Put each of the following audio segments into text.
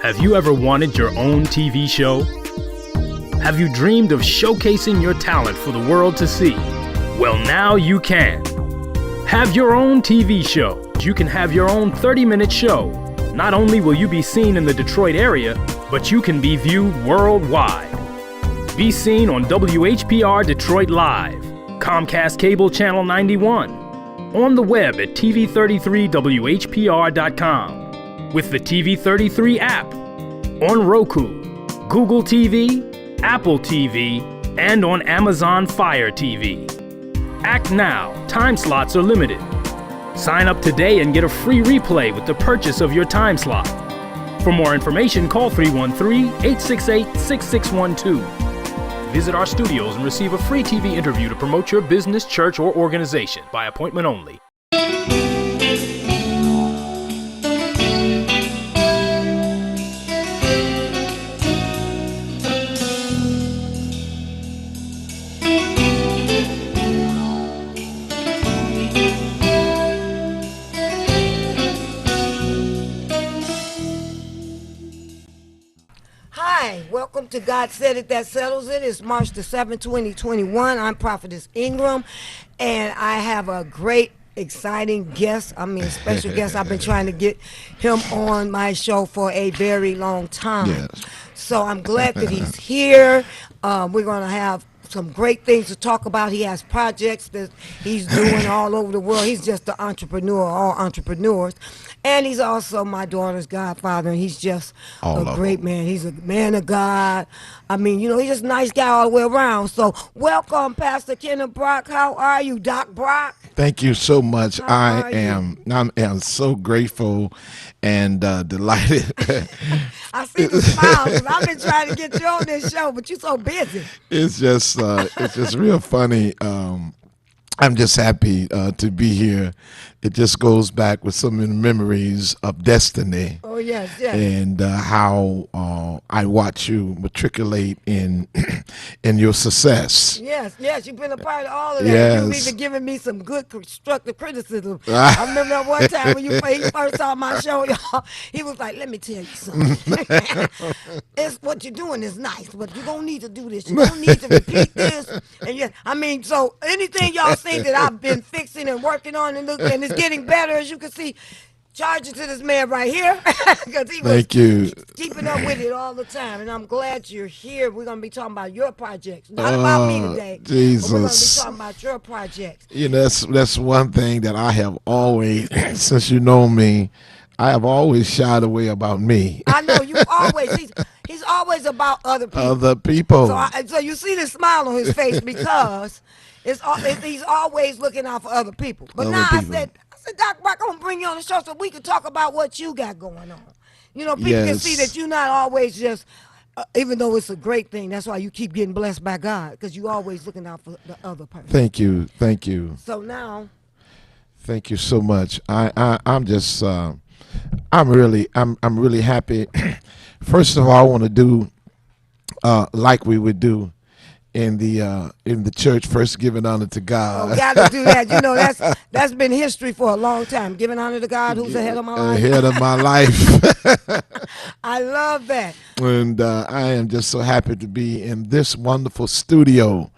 Have you ever wanted your own TV show? Have you dreamed of showcasing your talent for the world to see? Well, now you can. Have your own TV show. You can have your own 30-minute show. Not only will you be seen in the Detroit area, but you can be viewed worldwide. Be seen on WHPR Detroit Live, Comcast Cable Channel 91, on the web at TV33WHPR.com, with the TV33 app, on Roku, Google TV, Apple TV, and on Amazon Fire TV. Act now. Time slots are limited. Sign up today and get a free replay with the purchase of your time slot. For more information, call 313-868-6612. Visit our studios and receive a free TV interview to promote your business, church, or organization by appointment only. Welcome to God Said It, That Settles It. It's March the 7th, 2021. I'm Prophetess Ingram, and I have a great, exciting guest. Special guest. I've been trying to get him on my show for a very long time. Yes. So I'm glad that he's here. We're going to have some great things to talk about. He has projects that he's doing all over the world. He's just an entrepreneur, all entrepreneurs. And he's also my daughter's godfather, and he's just a great man. He's a man of God. He's just a nice guy all the way around. So welcome, Pastor Kenneth Brock. How are you, Doc Brock? Thank you so much. I am so grateful and delighted. I see the smiles. I've been trying to get you on this show, but you're so busy. It's just real funny. I'm just happy to be here. It just goes back with some of the memories of destiny. Oh, yes. And how I watch you matriculate in your success. Yes, you've been a part of all of that. Yes. You've even given me some good constructive criticism. I remember that one time when he first saw my show, y'all, he was like, let me tell you something. It's what you're doing is nice, but you don't need to do this. You don't need to repeat this. And so anything y'all see that I've been fixing and working on and it's getting better, as you can see, charge it to this man right here, because he was keeping up with it all the time. And I'm glad you're here. We're going to be talking about your projects, not about me today. Jesus. But we're going to be talking about your projects. That's one thing that I have always, since you know me, I have always shied away about me. I know you always. He's always about other people. Other people. So you see the smile on his face because he's always looking out for other people. But I said, Doc Brock, I'm going to bring you on the show so we can talk about what you got going on. People can see that you're not always just, even though it's a great thing, that's why you keep getting blessed by God, because you're always looking out for the other person. Thank you. So now. Thank you so much. I'm just, I'm really happy. First of all, I want to do like we would do in the church, first giving honor to God. Oh, got to do that. That's been history for a long time. Giving honor to God, who's ahead of my life. Ahead of my life. I love that. And I am just so happy to be in this wonderful studio.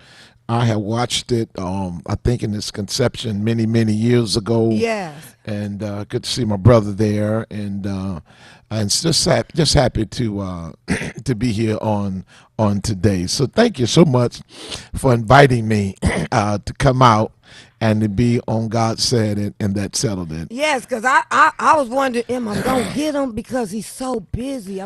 I have watched it, I think in its conception many, many years ago. Yes. And good to see my brother there, and just happy to be here on today. So thank you so much for inviting me to come out and to be on God Said It and That Settled It. Yes, because I was wondering, am I gonna get him because he's so busy?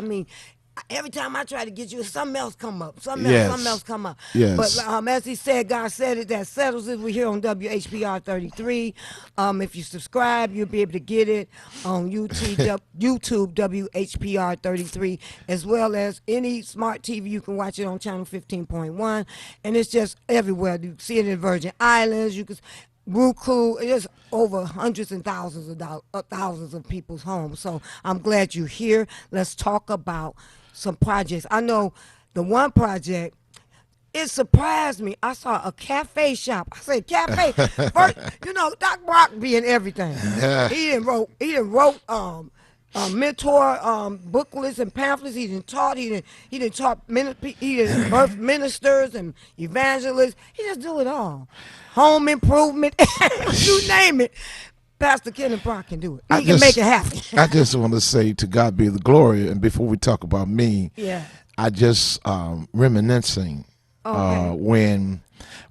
Every time I try to get you, something else come up. Something else come up. Yes. But as he said, God Said It, That Settles It. We're here on WHPR 33. If you subscribe, you'll be able to get it on YouTube WHPR 33, as well as any smart TV. You can watch it on channel 15.1, and it's just everywhere. You see it in Virgin Islands. You can. Roku, it's over hundreds and thousands of people's homes. So I'm glad you're here. Let's talk about some projects. I know the one project, it surprised me. I saw a cafe shop. I said, cafe. First, Doc Brock being everything. Yeah. He didn't wrote mentor booklets and pamphlets. He didn't taught. He didn't taught. He didn't birth ministers and evangelists. He just do it all. Home improvement, you name it. Pastor Kenneth Brock can do it. He can make it happen. I just want to say to God be the glory. And before we talk about me, Yeah. I just reminiscing Okay.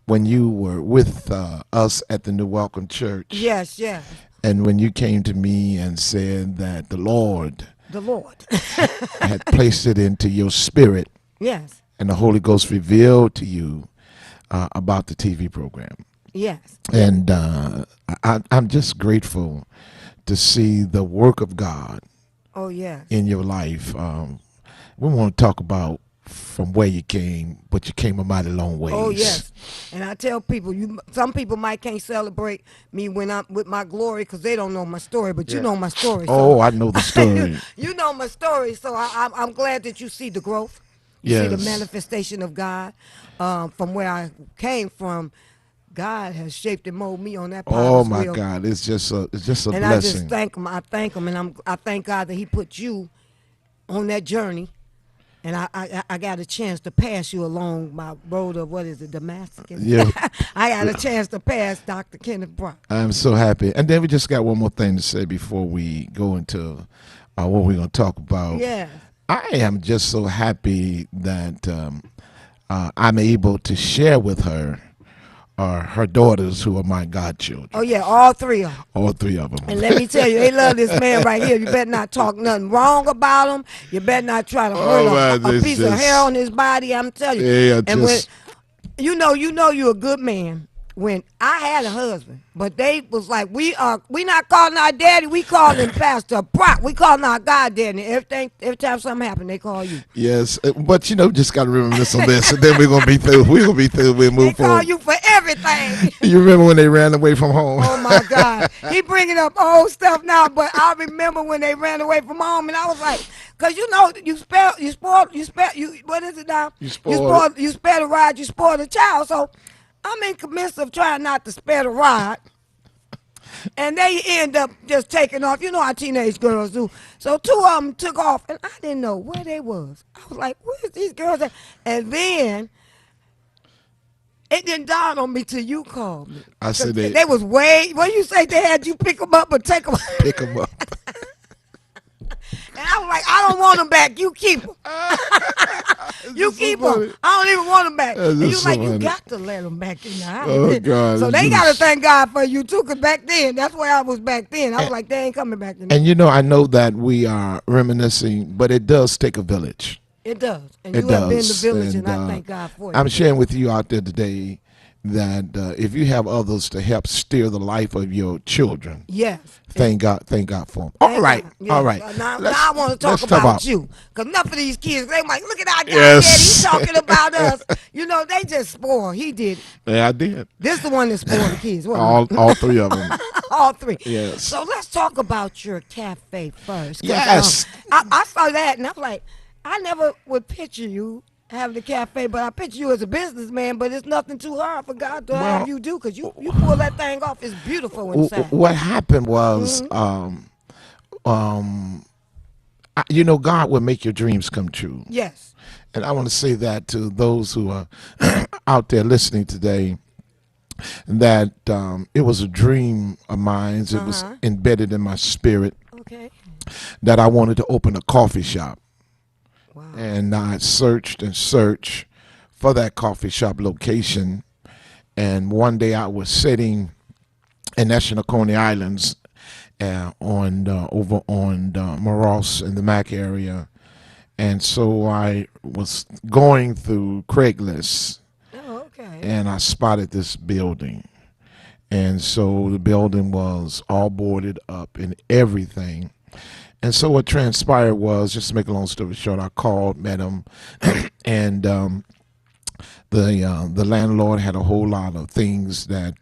when you were with us at the New Welcome Church, Yes, yes. and when you came to me and said that the Lord The Lord. had placed it into your spirit, Yes, and the Holy Ghost revealed to you about the TV program. yes. And I'm just grateful to see the work of God Oh, yes. in your life. We want to talk about from where you came, but you came a mighty long ways. Oh, yes. And I tell people, some people might can't celebrate me when I'm with my glory because they don't know my story, but you know my story. Oh, So I know the story. you know my story, so I'm glad that you see the growth. You see the Yes. manifestation of God. From where I came from, God has shaped and molded me on that potter's Oh my wheel. God, it's just a And blessing. I just thank him. I thank him, and I thank God that He put you on that journey. And I got a chance to pass you along my road of what is it, Damascus? Yeah. I got a chance to pass Dr. Kenneth Brock. I'm so happy. And then we just got one more thing to say before we go into what we're going to talk about. Yeah. I am just so happy that I'm able to share with her her daughters who are my godchildren, Oh yeah, all three of them. all three of them. And let me tell you, they love this man right here. You better not talk nothing wrong about him. You better not try to hurt man, a it's piece of just- hair on his body. I'm telling you. Yeah, and when just- you know you're a good man. When I had a husband, but they was like, we not calling our daddy, we calling him Pastor Brock. We calling our God daddy. Every time something happen, they call you. Yes, but just got to reminisce on this, and then we're gonna be through. We're gonna be through. We'll They move call forward. you for everything. You remember when they ran away from home? Oh my God, he bringing up old stuff now, but I remember when they ran away from home, and I was like, cause what is it now? You spoiled You spare the ride, you spoil the child. So I'm in the midst of trying not to spare the ride, and they end up just taking off. You know how teenage girls do. So two of them took off, and I didn't know where they was. I was like, where's these girls at? And then it didn't dawn on me till you called me. I said they- they was way. What you say? They had you pick them up or take them? Pick them up. And I was like, I don't want them back. You keep them. You just so keep funny. them. I don't even want them back. That's And you just like, so you funny. got to let them back in the house. Oh, God, So it's they got to just- thank God for you too, because back then, that's where I was back then. I was like, they ain't coming back in. And I know that we are reminiscing, but it does take a village. It does. And It you have been does. the village, and I And, thank God for it. I'm sharing with you out there today that if you have others to help steer the life of your children, Yes. thank God for them. All Thank right, God. Yes. all right. Now Let's- I want to talk let's about you, because enough of these kids, they like, look at our guy Yes. daddy, he's talking about us. They just spoiled. He did. Yeah, I did. This the one that spoiled the kids. wasn't it? All three of them. All three. Yes. So let's talk about your cafe first. 'cause, Yes. I saw that and I'm like, I never would picture you having a cafe, but I picture you as a businessman. But it's nothing too hard for God to have you do, because you pull that thing off. It's beautiful inside. What happened was, God will make your dreams come true. Yes. And I want to say that to those who are out there listening today, that it was a dream of mine. It was embedded in my spirit Okay. that I wanted to open a coffee shop. Wow. And I searched and searched for that coffee shop location. And one day I was sitting in National Coney Islands over on Moros in the Mac area. And so I was going through Craigslist, Oh, okay. and I spotted this building. And so the building was all boarded up and everything. And so what transpired was, just to make a long story short, I called, met him, and the landlord had a whole lot of things that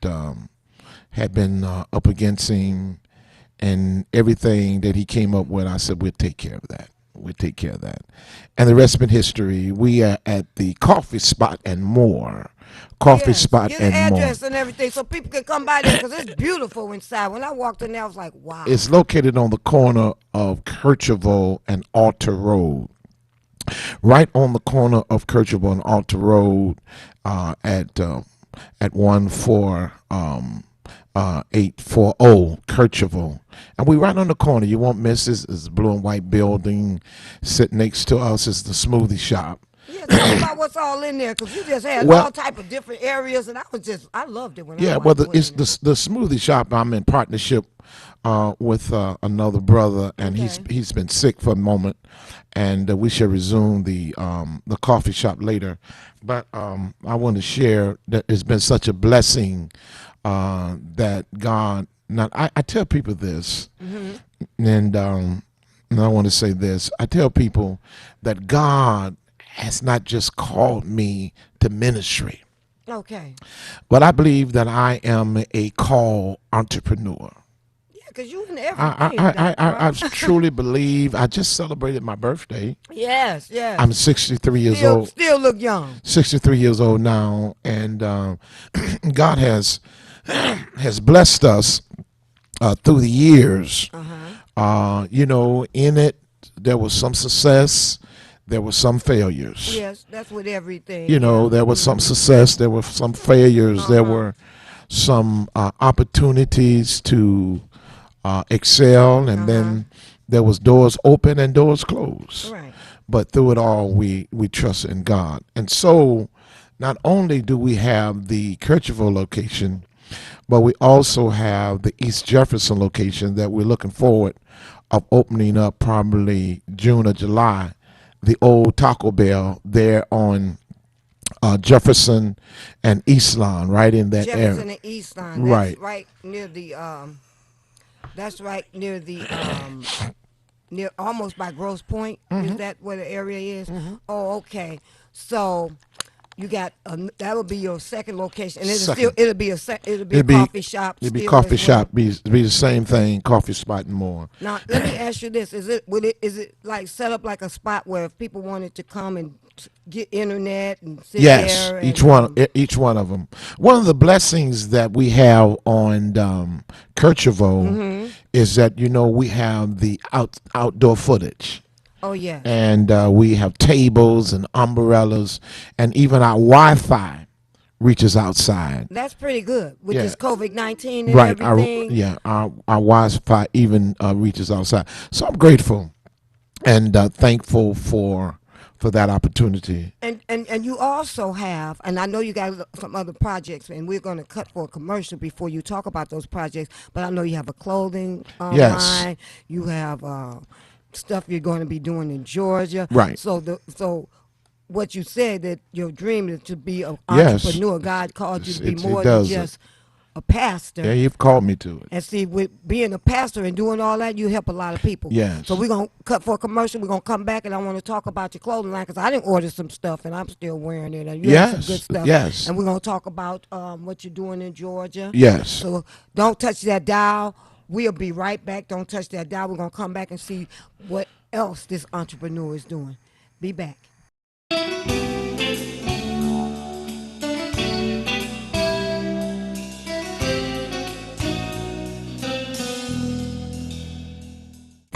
had been up against him, and everything that he came up with, I said, we'll take care of that. We'll take care of that. And the rest has been history. We are at the Coffee Spot and More Coffee Yes, Spot, get the and more. address and everything so people can come by there because it's beautiful inside. When I walked in there, I was like, wow. It's located on the corner of Kercheval and Alta Road. Right on the corner of Kercheval and Alta Road, at 840 Kercheval. And we right on the corner. You won't miss this. It's a blue and white building. Sitting next to us is the smoothie shop. Yeah, talk about what's all in there because you just had Well, all type of different areas, and I loved it when yeah, I well, went it's in the there. smoothie shop. I'm in partnership with another brother, and Okay. he's been sick for a moment, and we shall resume the coffee shop later. But I want to share that it's been such a blessing that God. Now I tell people this, and I want to say this. I tell people that God has not just called me to ministry. Okay. But I believe that I am a call entrepreneur. Yeah, because you in everything, Dr. I Rob. truly believe. I just celebrated my birthday. Yes, yes. I'm 63 years Still, old. still look young. 63 years old now, and God has blessed us through the years. In it there was some success, there was some failures. Yes, that's with everything. There was some success, there were some failures, there were some opportunities to excel, and then there was doors open and doors closed. Right. But through it all, we trust in God. And so not only do we have the Kercheval location, but we also have the East Jefferson location that we're looking forward of opening up probably June or July. The old Taco Bell there on Jefferson and East Lawn, right in that Jefferson area. and East Line. Right. That's right near the That's right near the near almost by Grosse Point. Is that where the area is? Oh, okay. So you got that'll be your second location, and Second. it'll be a It'd be coffee shop. It'd be still coffee as well. shop. Be the same thing. Coffee spot and more. Now let me ask you this: is it like set up like a spot where if people wanted to come and get internet and sit Yes, there? each one of them. One of the blessings that we have on Kercheval is that we have the outdoor footage, Oh yeah. and we have tables and umbrellas, and even our Wi-Fi reaches outside. That's pretty good with Yeah. this COVID-19 and Right, everything. our Wi-Fi even reaches outside. So I'm grateful and thankful for that opportunity. And you also have, and I know you got some other projects, and we're going to cut for a commercial before you talk about those projects. But I know you have a clothing Yes. line. You have stuff you're going to be doing in Georgia. Right. So what you said that your dream is to be an Yes. entrepreneur. God called you to be It more than does. just a pastor. Yeah, you've called me to it. And see, with being a pastor and doing all that, you help a lot of people. Yes. So we're going to cut for a commercial. We're going to come back, and I want to talk about your clothing line because I didn't order some stuff, and I'm still wearing it. And you have some Yes, good stuff. yes. And we're going to talk about what you're doing in Georgia. Yes. So don't touch that dial. We'll be right back. Don't touch that dial. We're going to come back and see what else this entrepreneur is doing. Be back.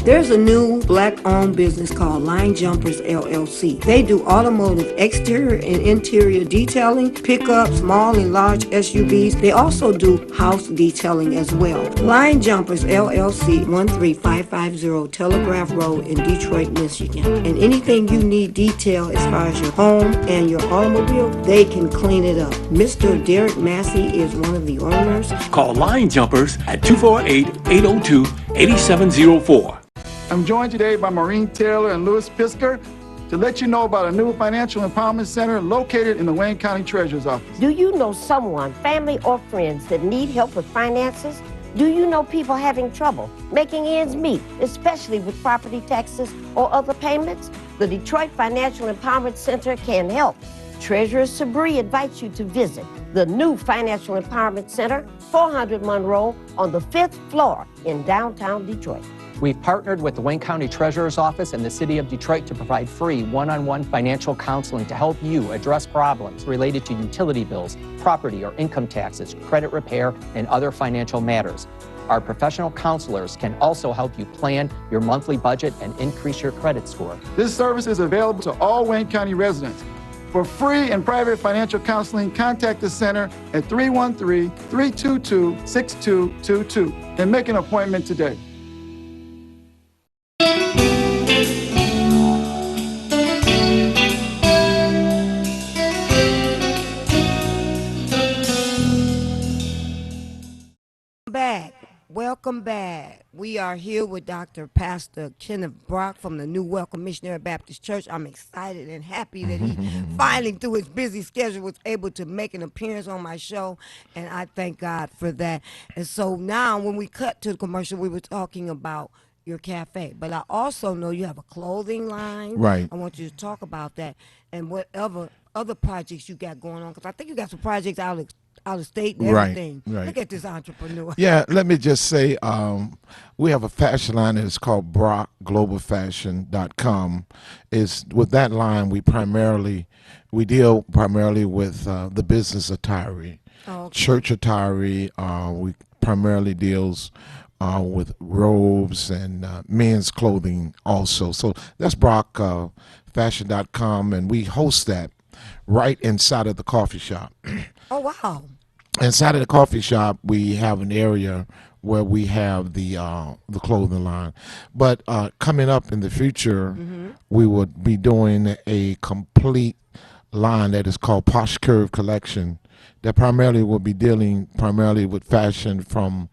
There's a new black-owned business called Line Jumpers LLC. They do automotive exterior and interior detailing, pickup, small and large SUVs. They also do house detailing as well. Line Jumpers LLC, 13550 Telegraph Road in Detroit, Michigan. And anything you need detail as far as your home and your automobile, they can clean it up. Mr. Derek Massey is one of the owners. Call Line Jumpers at 248-802-8704. I'm joined today by Maureen Taylor and Louis Pisker to let you know about a new financial empowerment center located in the Wayne County Treasurer's Office. Do you know someone, family or friends, that need help with finances? Do you know people having trouble making ends meet, especially with property taxes or other payments? The Detroit Financial Empowerment Center can help. Treasurer Sabri invites you to visit the new Financial Empowerment Center, 400 Monroe, on the 5th floor in downtown Detroit. We've partnered with the Wayne County Treasurer's Office and the City of Detroit to provide free one-on-one financial counseling to help you address problems related to utility bills, property or income taxes, credit repair, and other financial matters. Our professional counselors can also help you plan your monthly budget and increase your credit score. This service is available to all Wayne County residents. For free and private financial counseling, contact the center at 313-322-6222 and make an appointment today. Welcome back. We are here with Dr. Pastor Kenneth Brock from the New Welcome Missionary Baptist Church. I'm excited and happy that he finally, through his busy schedule, was able to make an appearance on my show, and I thank God for that. And so now when we cut to the commercial, we were talking about your cafe, but I also know you have a clothing line. Right. I want you to talk about that and whatever other projects you got going on, because I think you got some projects out of state and Right, everything. right. Look at this entrepreneur. Yeah, let me just say, we have a fashion line that is called BrockGlobalFashion.com. With that line, we deal primarily with the business attire, church attire. We primarily deals with robes and men's clothing also. So that's BrockFashion.com, and we host that right inside of the coffee shop. Oh, wow. Inside of the coffee shop, we have an area where we have the clothing line. But coming up in the future, we would be doing a complete line that is called Posh Curve Collection that primarily will be dealing primarily with fashion from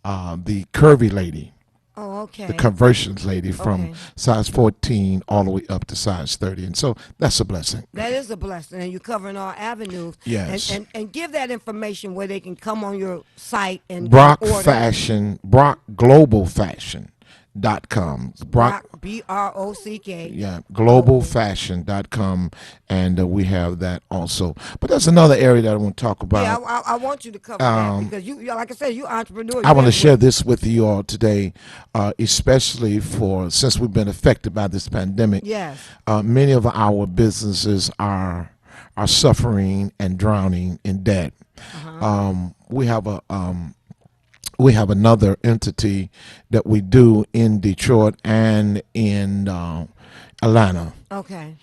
the curvy lady. Oh, okay. The conversions lady from size 14 all the way up to size 30. And so that's a blessing. That is a blessing, and you're covering all avenues. Yes. And give that information where they can come on your site and Brock order. Fashion, BrockGlobalFashion.com. Brock, B-R-O-C-K. Yeah, globalfashion.com, and we have that also. But there's another area that I want to talk about. Yeah, I want you to cover that because you, like I said, you're an entrepreneur. I want to share this with you all today, especially since we've been affected by this pandemic. Yes. Many of our businesses are suffering and drowning in debt. We have another entity that we do in Detroit and in Atlanta. Okay.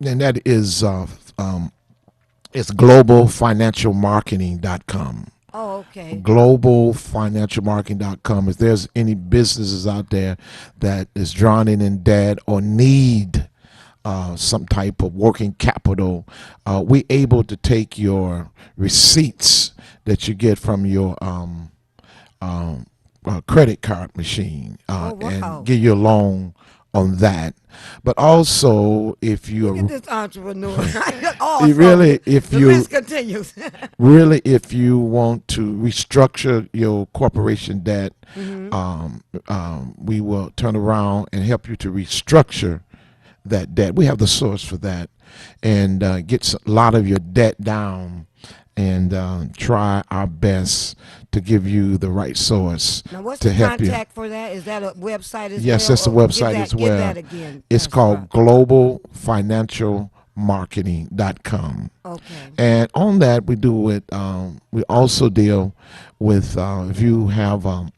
And that is it's globalfinancialmarketing.com. Oh, okay. Globalfinancialmarketing.com. If there's any businesses out there that is drowning in debt or need some type of working capital, we able to take your receipts that you get from your credit card machine and give you a loan on that. But also, if you Look at this entrepreneur. if the you list continues. really, if you want to restructure your corporation debt, we will turn around and help you to restructure that debt. We have the source for that, and get a lot of your debt down, and try our best to give you the right source Now, what's to the help you. contact for that? Is that a website as well? Yes, that's a Or website as give well. that again. It's Pastor called Brock. globalfinancialmarketing.com. Okay. And on that, we do it. We also deal with if you have a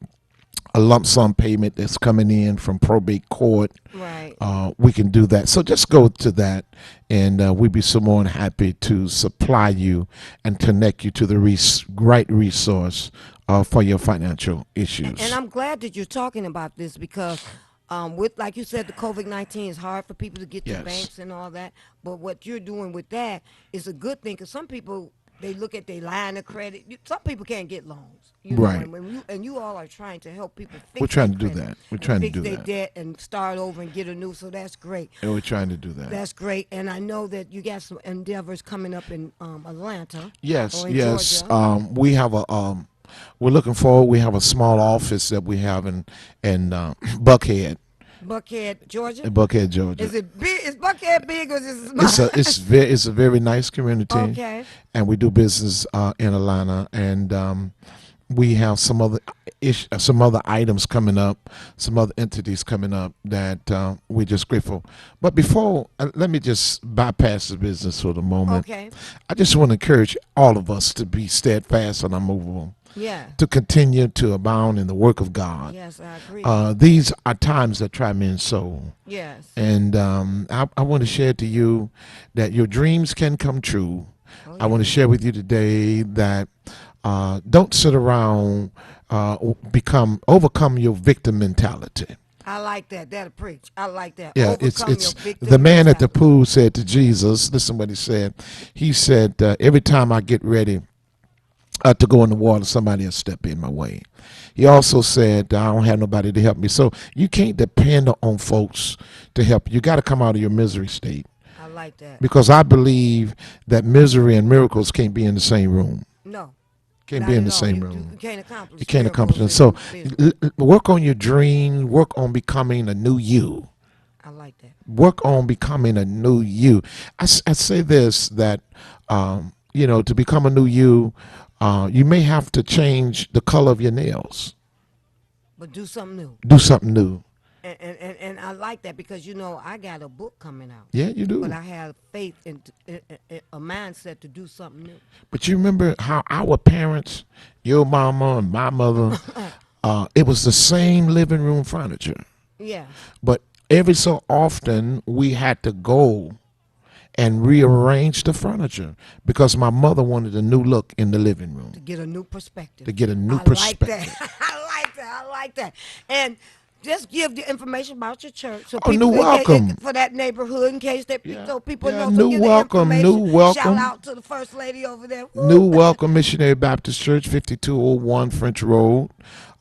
lump sum payment that's coming in from probate court. Right. We can do that. So just go to that, and we'd be so more than happy to supply you and connect you to the right resource for your financial issues. And I'm glad that you're talking about this because with, like you said, the COVID-19 is hard for people to get to Yes. banks and all that. But what you're doing with that is a good thing because some people, they look at their line of credit. Some people can't get loans. You know, Right. and you all are trying to help people fix We're trying to their do credit that. We're and trying to fix do their that. debt and start over and get a new. So that's great. And we're trying to do that. That's great. And I know that you got some endeavors coming up in Atlanta. Yes, or in yes. Georgia. We have we're looking forward. We have a small office that we have in Buckhead, Georgia. Georgia. Is it big? Is Buckhead big or is it small? It's a very nice community. Okay. And we do business in Atlanta, and we have some other some other items coming up, some other entities coming up that we're just grateful. But before, let me just bypass the business for the moment. Okay. I just want to encourage all of us to be steadfast and unmovable, Yeah. to continue to abound in the work of God. Yes, I agree. These are times that try men's soul. Yes. And I want to share to you that your dreams can come true. I want to share with you today that don't sit around, overcome your victim mentality. I like that. That'll preach. I like that. Yeah, Overcome it's your victim the man at the mentality. pool said to Jesus, listen what he said. He said, every time I get ready to go in the water, somebody will step in my way. He also said, I don't have nobody to help me. So you can't depend on folks to help you. You got to come out of your misery state. I like that. Because I believe that misery and miracles can't be in the same room. No. Can't not be in at the all. same You room. can't accomplish. You can't accomplish it. miracles So in business. work on your dream. Work on becoming a new you. I like that. Work on becoming a new you. I say this, that, to become a new you, you may have to change the color of your nails. But do something new. Do something new. And I like that because, I got a book coming out. Yeah, you do. But I have faith in a mindset to do something new. But you remember how our parents, your mama and my mother, it was the same living room furniture. Yeah. But every so often we had to go and rearrange the furniture because my mother wanted a new look in the living room. To get a new perspective. To get a new I perspective. like that. I like that. And just give the information about your church so Oh, people new welcome. for that neighborhood in case that Yeah. so people Yeah, know. new So give the welcome, information. new welcome. Shout out to the first lady over there. Woo. New Welcome Missionary Baptist Church, 5201 French Road.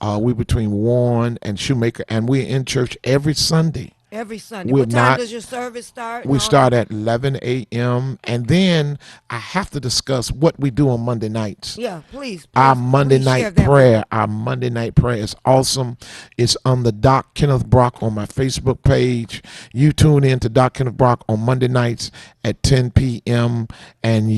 We're between Warren and Shoemaker, and we're in church every Sunday. Every Sunday. We're What time not- does your service start? We start at 11 a.m. And then I have to discuss what we do on Monday nights. Yeah, please. Our please Monday share night that prayer. Our Monday night prayer is awesome. It's on the Doc Kenneth Brock on my Facebook page. You tune in to Doc Kenneth Brock on Monday nights at 10 p.m. And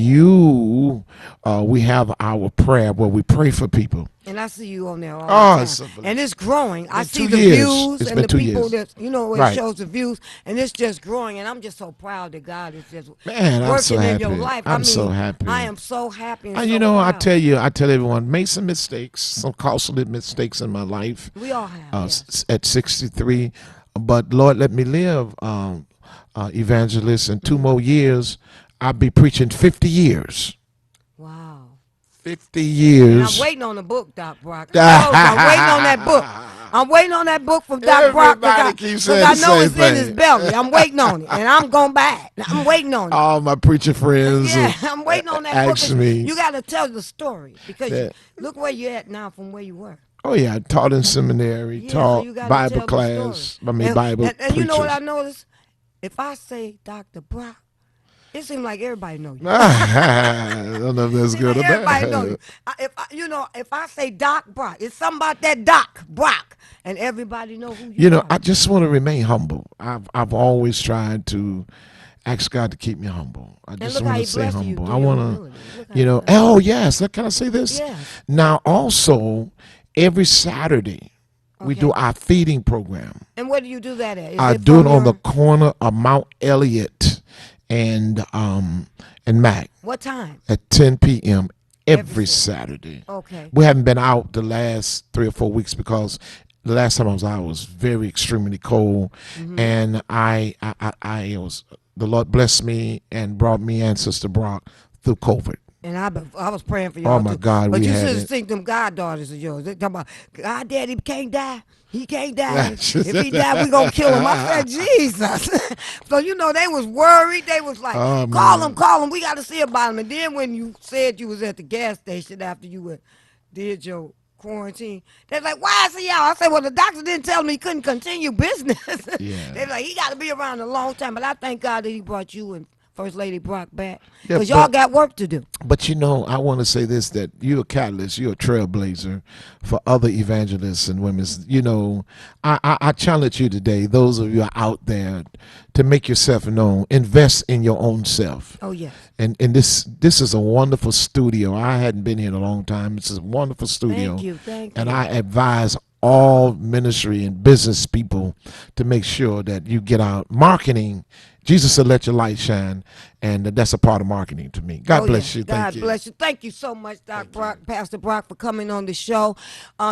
we have our prayer where we pray for people. And I see you on there all Oh, the it's time. unbelievable. And it's growing. I Been see 2 the years. views It's and been the 2 people years. that, it Right. shows the views. And it's just growing. And I'm just so proud that God is just Man, I'm working so in your happy. life. I'm so happy. I am so happy and And so I proud. tell everyone, made some mistakes, some costly mistakes in my life. We all have. Yes. At 63, but Lord, let me live, evangelist. In 2 more years, I'll be preaching 50 years. Wow. 50 And years. I'm waiting on the book, Doc Brock. I'm waiting on that book. I'm waiting on that book from Doc Brock Everybody keeps because saying I the know same it's in his thing. belly. I'm waiting on it, and I'm going back. I'm waiting on it. All my preacher friends Yeah, I'm waiting on that book. ask me. You got to tell the story because Yeah. look where you're at now from where you were. Oh yeah, I taught in seminary, Yeah, taught so you gotta Bible tell the class. story. Bible and you know what I preachers. noticed? If I say Dr. Brock, it seems like everybody know you. I don't know if that's good or Everybody know bad. you. If I say Doc Brock, it's something about that Doc Brock, and everybody know who you are. I just want to remain humble. I've always tried to ask God to keep me humble. I just look how want he to stay blessed you humble. through I your want humility. Look how to, he blessed you. oh yes, can I say this? Yes. Now also, every Saturday, we do Okay. our feeding program. And where do you do that at? Is I it do it from on the your- corner of Mount Elliott and Mac What time? at 10 p.m. every Every Saturday. Okay. We haven't been out the last 3 or 4 weeks because the last time I was out was very extremely cold, Mm-hmm. and I was, the Lord blessed me and brought me and Sister Brock through COVID. And I was praying for y'all. Oh, my too. God, But we you had should have it. seen them goddaughters of yours. They talking about God, Daddy can't die. He can't die. She If said he die, we gonna kill him. I said, Jesus. So they was worried. They was like, Oh, call him. We got to see about him. And then when you said you was at the gas station after you did your quarantine, they're like, why is he out? I said, well, the doctor didn't tell me he couldn't continue business. Yeah. They're like, he got to be around a long time. But I thank God that he brought you and First Lady Brock back. Yeah, Because y'all but- got work to do. But I want to say this, that you're a catalyst, you're a trailblazer for other evangelists and women. I challenge you today, those of you out there, to make yourself known. Invest in your own self. Oh, yes. And this is a wonderful studio. I hadn't been here in a long time. It's a wonderful studio. Thank And you. I advise all ministry and business people to make sure that you get out marketing. Jesus said, "Let your light shine," and that's a part of marketing to me. God bless you. Thank God you. bless you. Thank you so much, Pastor Brock, for coming on the show.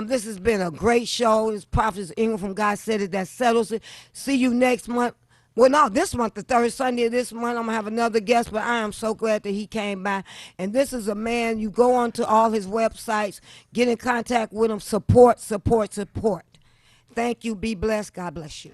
This has been a great show. It's Prophetess Ingram from God Said It, That Settles It. See you next month. Well, no, this month, the third Sunday of this month, I'm going to have another guest, but I am so glad that he came by. And this is a man, you go on to all his websites, get in contact with him, support. Thank you. Be blessed. God bless you.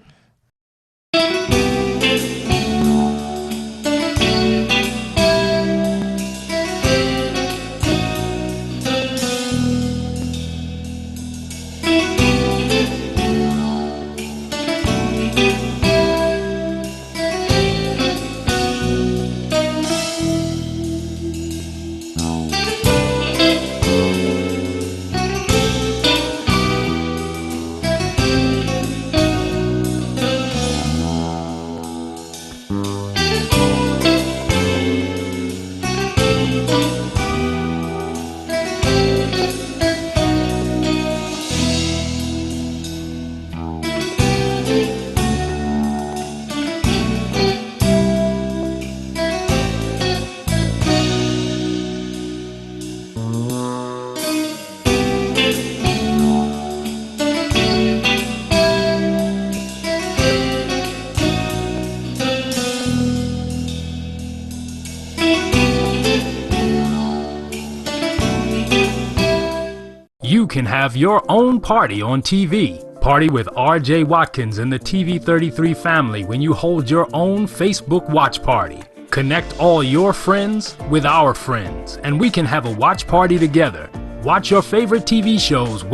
You can have your own party on TV. Party with RJ Watkins and the TV33 family when you hold your own Facebook watch party. Connect all your friends with our friends, and we can have a watch party together. Watch your favorite TV shows when